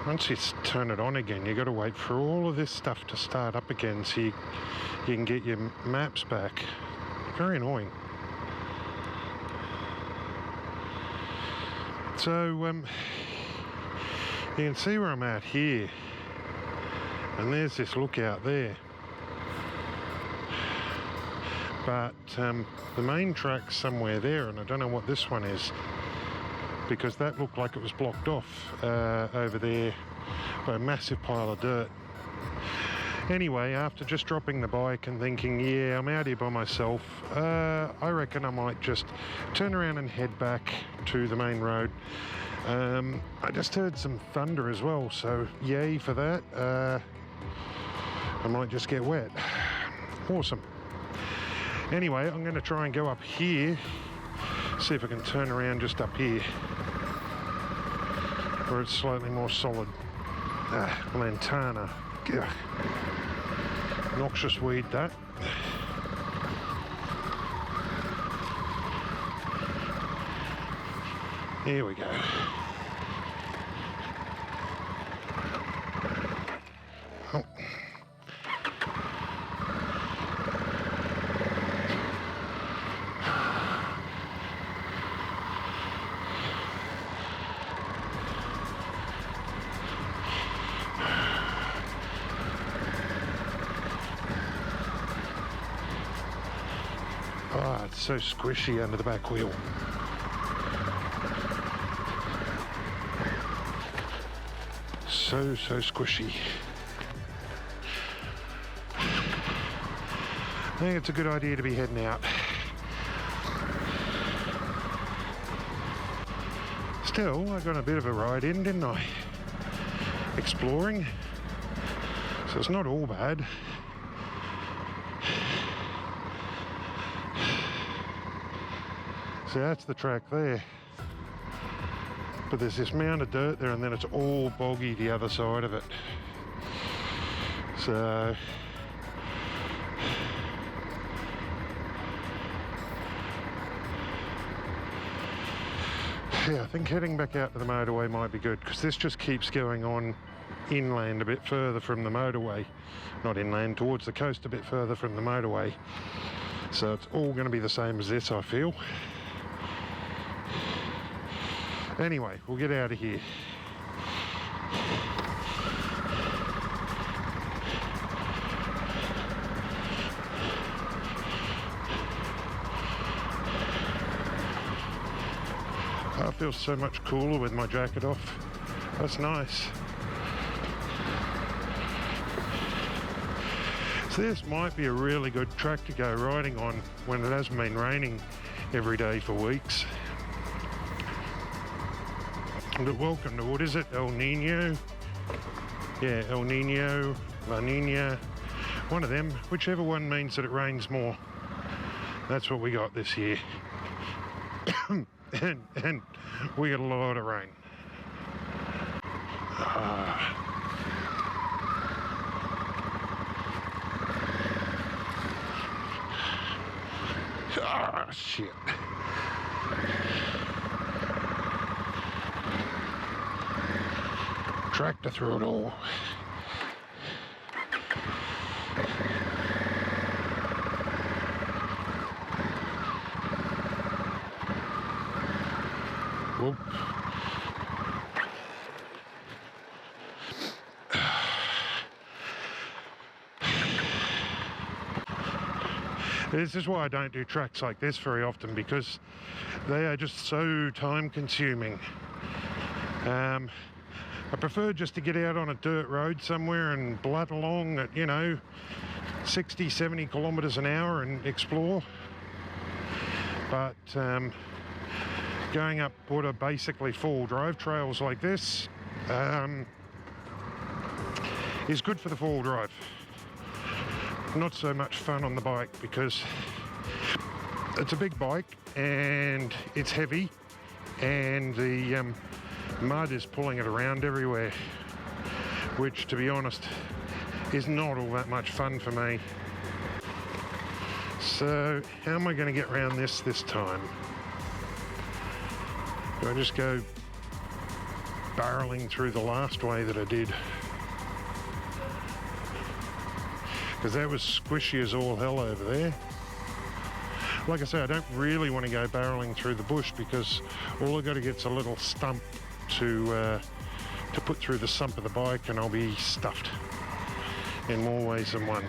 once you turn it on again, you've got to wait for all of this stuff to start up again so you can get your maps back. Very annoying. So you can see where I'm at here, and there's this lookout there. But the main track's somewhere there, and I don't know what this one is, because that looked like it was blocked off over there by a massive pile of dirt. Anyway, after just dropping the bike and thinking, yeah, I'm out here by myself, I reckon I might just turn around and head back to the main road. I just heard some thunder as well, so yay for that. I might just get wet. Awesome. Anyway, I'm going to try and go up here, see if I can turn around just up here, where it's slightly more solid. Lantana. Ugh. Noxious weed, that. Here we go. Oh. Oh, it's so squishy under the back wheel. So squishy. I think it's a good idea to be heading out. Still, I got a bit of a ride in, didn't I? Exploring. So it's not all bad. So that's the track there. But there's this mound of dirt there, and then it's all boggy the other side of it. So yeah, I think heading back out to the motorway might be good, because this just keeps going on inland a bit further from the motorway. Not inland, towards the coast a bit further from the motorway. So it's all going to be the same as this, I feel. Anyway, we'll get out of here. I feel so much cooler with my jacket off. That's nice. So this might be a really good track to go riding on when it hasn't been raining every day for weeks. But welcome to, what is it, El Nino? Yeah, El Nino, La Nina, one of them, whichever one means that it rains more. That's what we got this year. and we got a lot of rain. Shit. Tractor through it all. Whoop. This is why I don't do tracks like this very often, because they are just so time consuming. I prefer just to get out on a dirt road somewhere and blood along at, 60, 70 kilometres an hour and explore. But going up what are basically four-wheel drive trails like this is good for the four-wheel drive. Not so much fun on the bike, because it's a big bike and it's heavy, and the mud is pulling it around everywhere, which, to be honest, is not all that much fun for me. So how am I going to get around this time? Do I just go barreling through the last way that I did, because that was squishy as all hell over there. Like I say, I don't really want to go barreling through the bush, because all I've got to get's a little stump to put through the sump of the bike, and I'll be stuffed in more ways than one.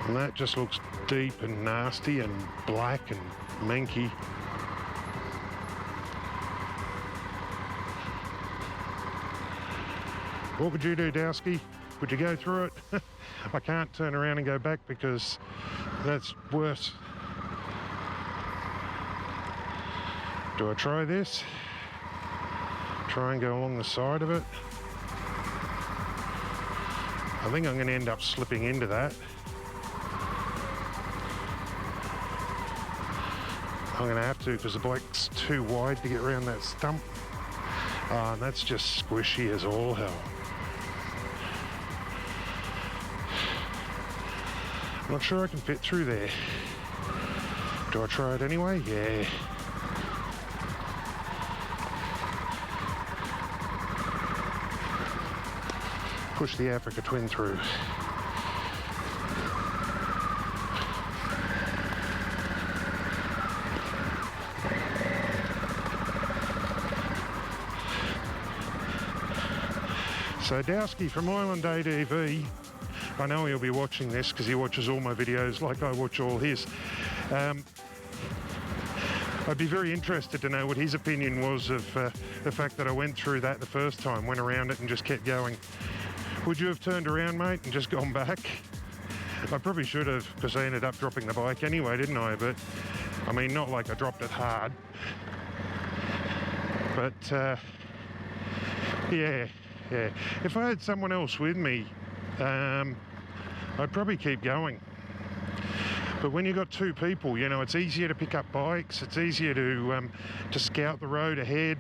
And that just looks deep and nasty and black and minky. What would you do, Dowski? Would you go through it? I can't turn around and go back because that's worse. Do I try this? Try and go along the side of it? I think I'm going to end up slipping into that. I'm going to have to, because the bike's too wide to get around that stump. And that's just squishy as all hell. I'm not sure I can fit through there. Do I try it anyway? Yeah. Push the Africa Twin through. So Dowski from Island ADV, I know he'll be watching this because he watches all my videos like I watch all his. I'd be very interested to know what his opinion was of the fact that I went through that the first time, went around it and just kept going. Would you have turned around, mate, and just gone back? I probably should have, because I ended up dropping the bike anyway, didn't I? But, I mean, not like I dropped it hard. But, yeah. If I had someone else with me, I'd probably keep going. But when you've got two people, you know, it's easier to pick up bikes. It's easier to scout the road ahead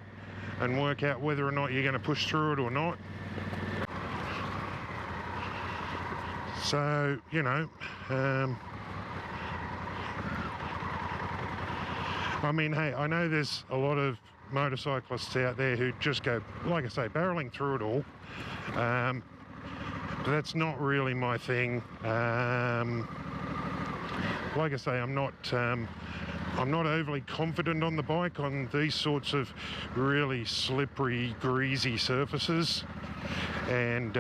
and work out whether or not you're going to push through it or not. So, you know, I mean, hey, I know there's a lot of motorcyclists out there who just go, like I say, barreling through it all. But that's not really my thing. Like I say, I'm not overly confident on the bike on these sorts of really slippery, greasy surfaces. And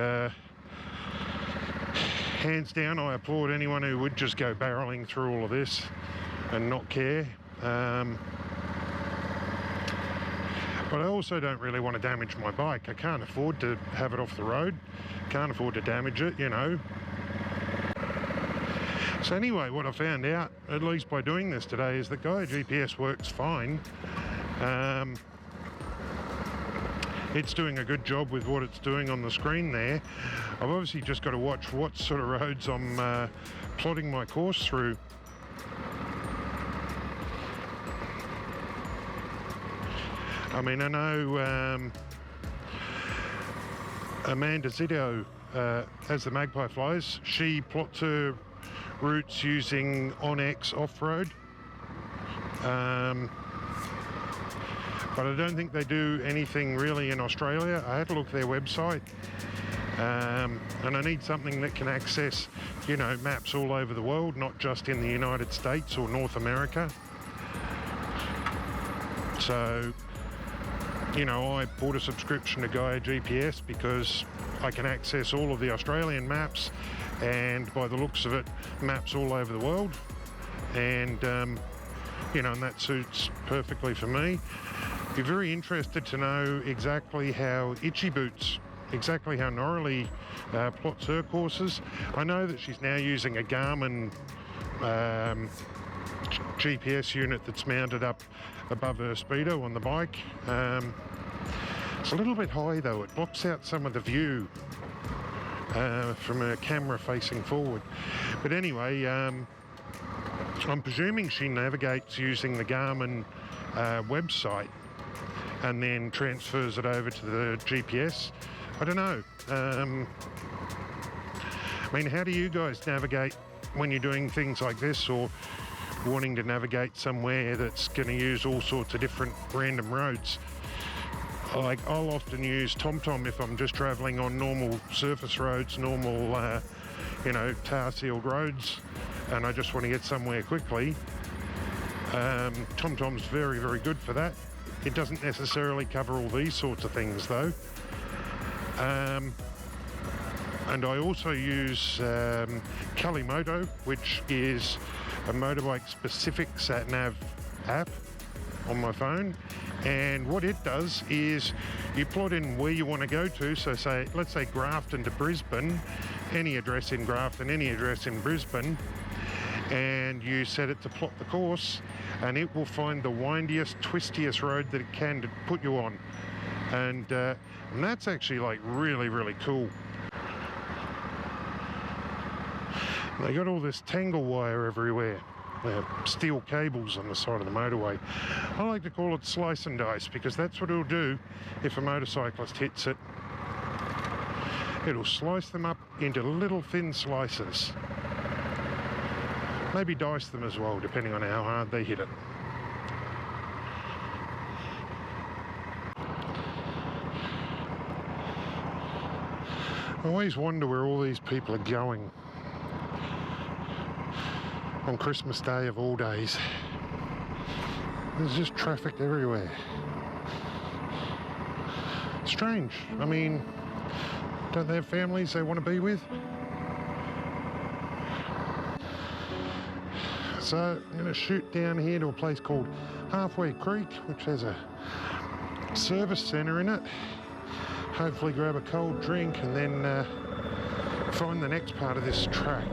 hands down, I applaud anyone who would just go barreling through all of this and not care. But I also don't really want to damage my bike. I can't afford to have it off the road. Can't afford to damage it, you know. So anyway, what I found out, at least by doing this today, is that Gaia GPS works fine. It's doing a good job with what it's doing on the screen there. I've obviously just got to watch what sort of roads I'm plotting my course through. I mean, I know Amanda Zito, as the Magpie flies, she plots her routes using OnX off-road. But I don't think they do anything really in Australia. I had to look at their website. And I need something that can access, you know, maps all over the world, not just in the United States or North America. So, you know, I bought a subscription to Gaia GPS because I can access all of the Australian maps, and by the looks of it, maps all over the world. And, you know, and that suits perfectly for me. Be very interested to know exactly how Itchy Boots, exactly how Norley plots her courses. I know that she's now using a Garmin GPS unit that's mounted up above her speedo on the bike. It's a little bit high though. It blocks out some of the view from her camera facing forward. But anyway, I'm presuming she navigates using the Garmin website and then transfers it over to the GPS. I don't know. I mean, how do you guys navigate when you're doing things like this, or wanting to navigate somewhere that's going to use all sorts of different random roads? Like, I'll often use TomTom if I'm just travelling on normal surface roads, normal, you know, tar-sealed roads, and I just want to get somewhere quickly. TomTom's very, very good for that. It doesn't necessarily cover all these sorts of things, though. And I also use Kalimoto, which is a motorbike-specific sat-nav app on my phone. And what it does is you plot in where you want to go to. So let's say Grafton to Brisbane, any address in Grafton, any address in Brisbane, and you set it to plot the course, and it will find the windiest, twistiest road that it can to put you on. And that's actually like really, really cool. They got all this tangle wire everywhere. Steel cables on the side of the motorway. I like to call it slice and dice, because that's what it'll do if a motorcyclist hits it. It'll slice them up into little thin slices. Maybe dice them as well, depending on how hard they hit it. I always wonder where all these people are going on Christmas Day of all days. There's just traffic everywhere. Strange. I mean, don't they have families they want to be with? So I'm going to shoot down here to a place called Halfway Creek, which has a service centre in it. Hopefully grab a cold drink and then find the next part of this track.